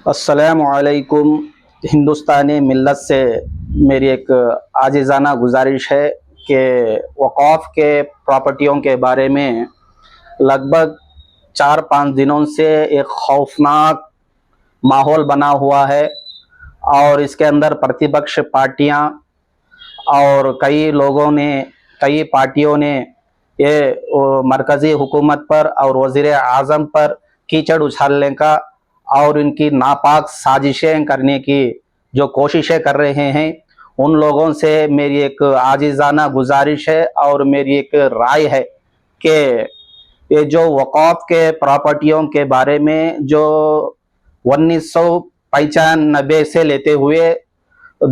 अस्सलामुअलैकुम। हिंदुस्तानी मिल्लत से मेरी एक आजिज़ाना गुजारिश है कि वक़ाफ़ के प्रॉपर्टियों के बारे में लगभग 4-5 दिनों से एक खौफनाक माहौल बना हुआ है और इसके अंदर प्रतिपक्ष पार्टियां और कई पार्टियों ने ये मरकज़ी हुकूमत पर और वज़ीर आज़म पर कीचड़ उछालने का और इनकी नापाक साजिशें करने की जो कोशिशें कर रहे हैं, उन लोगों से मेरी एक आजिज़ाना गुजारिश है और मेरी एक राय है कि ये जो वक़ाफ़ के प्रॉपर्टियों के बारे में जो 1995 से लेते हुए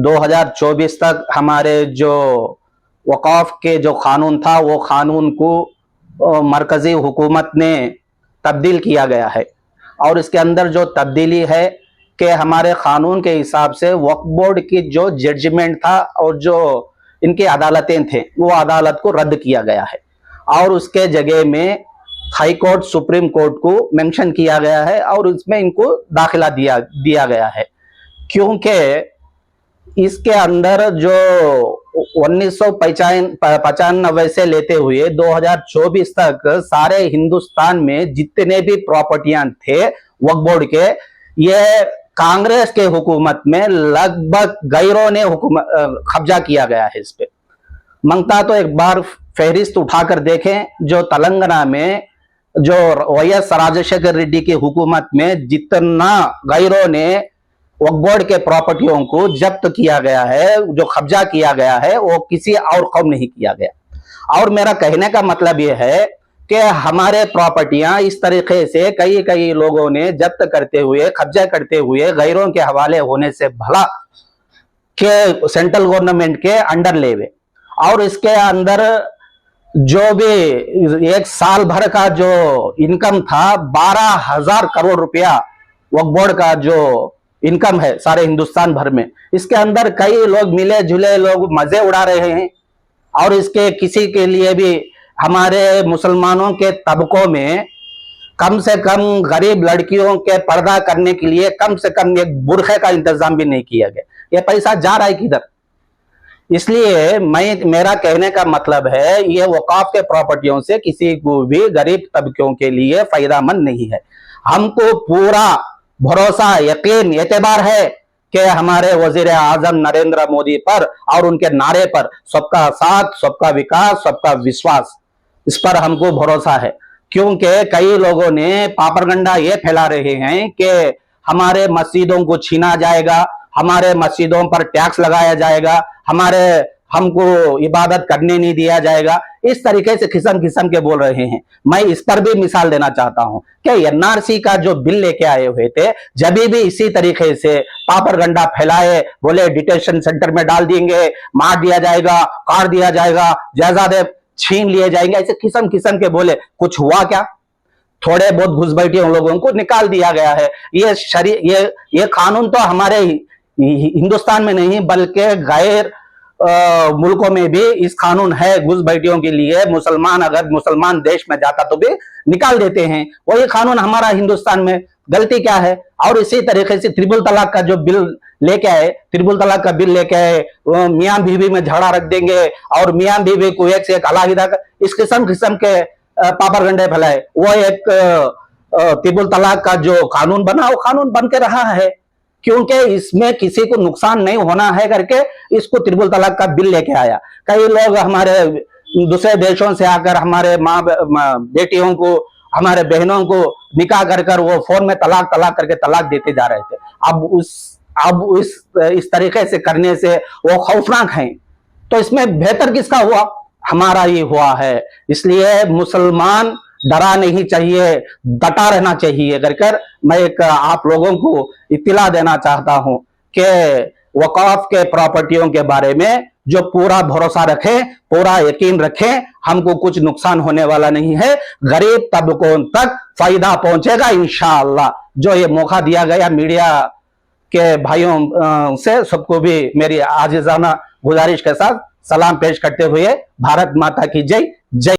2024 तक हमारे जो वक़ाफ़ के जो कानून था, वो कानून को मरकज़ी हुकूमत ने तब्दील किया गया है और इसके अंदर जो तब्दीली है कि हमारे कानून के हिसाब से वक्फ बोर्ड की जो जजमेंट था और जो इनकी अदालतें थे, वो अदालत को रद्द किया गया है और उसके जगह में हाई कोर्ट, सुप्रीम कोर्ट को मेंशन किया गया है और इसमें इनको दाखिला दिया गया है, क्योंकि इसके अंदर जो 1995 से लेते हुए 2024 तक सारे हिंदुस्तान में जितने भी प्रॉपर्टियां थे वक्फ बोर्ड के, ये कांग्रेस के हुकूमत में लगभग गैरों ने कब्जा किया गया है इस पे। मंगता तो एक बार फहरिस्त उठाकर देखें, जो तेलंगाना में जो वाईएस राजशेखर रेड्डी की हुकूमत में जितना गैरों ने वक्फ बोर्ड के प्रॉपर्टियों को जब्त किया गया है, जो कब्जा किया गया है, वो किसी और कौम नहीं किया गया। और मेरा कहने का मतलब यह है कि हमारे प्रॉपर्टियां इस तरीके से कई लोगों ने जब्त करते हुए, कब्जा करते हुए गैरों के हवाले होने से भला के सेंट्रल गवर्नमेंट के अंडर लेवे और इसके अंदर जो भी एक साल भर का जो इनकम था 12,000 करोड़ रुपया वक्फ बोर्ड का जो इनकम है सारे हिंदुस्तान भर में, इसके अंदर कई लोग मिले जुले लोग मजे उड़ा रहे हैं और इसके किसी के लिए भी हमारे मुसलमानों के तबकों में कम से कम गरीब लड़कियों के पर्दा करने के लिए कम से कम एक बुरखे का इंतजाम भी नहीं किया गया। ये पैसा जा रहा है किधर? इसलिए मेरा कहने का मतलब है, ये वक़ाफ़ के प्रॉपर्टियों से किसी को भी गरीब तबकों के लिए फायदामंद नहीं है। हमको पूरा भरोसा, यकीन, एतबार है कि हमारे वजीर आजम नरेंद्र मोदी पर और उनके नारे पर सबका साथ, सबका विकास, सबका विश्वास, इस पर हमको भरोसा है, क्योंकि कई लोगों ने पापरगंडा ये फैला रहे हैं कि हमारे मस्जिदों को छीना जाएगा, हमारे मस्जिदों पर टैक्स लगाया जाएगा, हमको इबादत करने नहीं दिया जाएगा। इस तरीके से किस्म के बोल रहे हैं। मैं इस पर भी मिसाल देना चाहता हूं कि एनआरसी का जो बिल लेके आए हुए थे, जब भी इसी तरीके से पापरगंडा फैलाए, बोले डिटेंशन सेंटर में डाल देंगे, मार दिया जाएगा, काट दिया जाएगा, जायदादें छीन लिए जाएंगे, ऐसे किस्म के बोले। कुछ हुआ क्या? थोड़े बहुत घुसपैठियों लोगों को निकाल दिया गया है। ये कानून तो हमारे हिंदुस्तान में नहीं बल्कि गैर मुल्कों में भी इस कानून है घुसपैठियों के लिए। अगर मुसलमान देश में जाता तो भी निकाल देते हैं, वही कानून हमारा हिंदुस्तान में। गलती क्या है? और इसी तरीके से त्रिपुल तलाक का जो बिल लेके आए, त्रिपुल तलाक का बिल लेके आए, मियां बीवी में झगड़ा रख देंगे और मियां बीवी को एक से एक अलग इस किस्म के पापरगंडे फैलाए। वो एक त्रिपुल तलाक का जो कानून बना, वो कानून बन के रहा है, क्योंकि इसमें किसी को नुकसान नहीं होना है करके इसको त्रिपुल तलाक का बिल लेके आया। कई लोग हमारे दूसरे देशों से आकर हमारे माँ बेटियों को, हमारे बहनों को निकाह कर वो फोन में तलाक करके तलाक देते जा रहे थे। अब इस तरीके से करने से वो खौफनाक हैं। तो इसमें बेहतर किसका हुआ? हमारा ही हुआ है। इसलिए मुसलमान डरा नहीं चाहिए, डटा रहना चाहिए कर मैं एक आप लोगों को इत्तला देना चाहता हूं कि वक़ाफ़ के प्रॉपर्टियों के बारे में जो पूरा भरोसा रखें, पूरा यकीन रखें, हमको कुछ नुकसान होने वाला नहीं है, गरीब तबकों तक फायदा पहुंचेगा इंशाअल्लाह। जो ये मौका दिया गया मीडिया के भाइयों से, सबको भी मेरी आजिज़ाना गुजारिश के साथ सलाम पेश करते हुए, भारत माता की जय जय।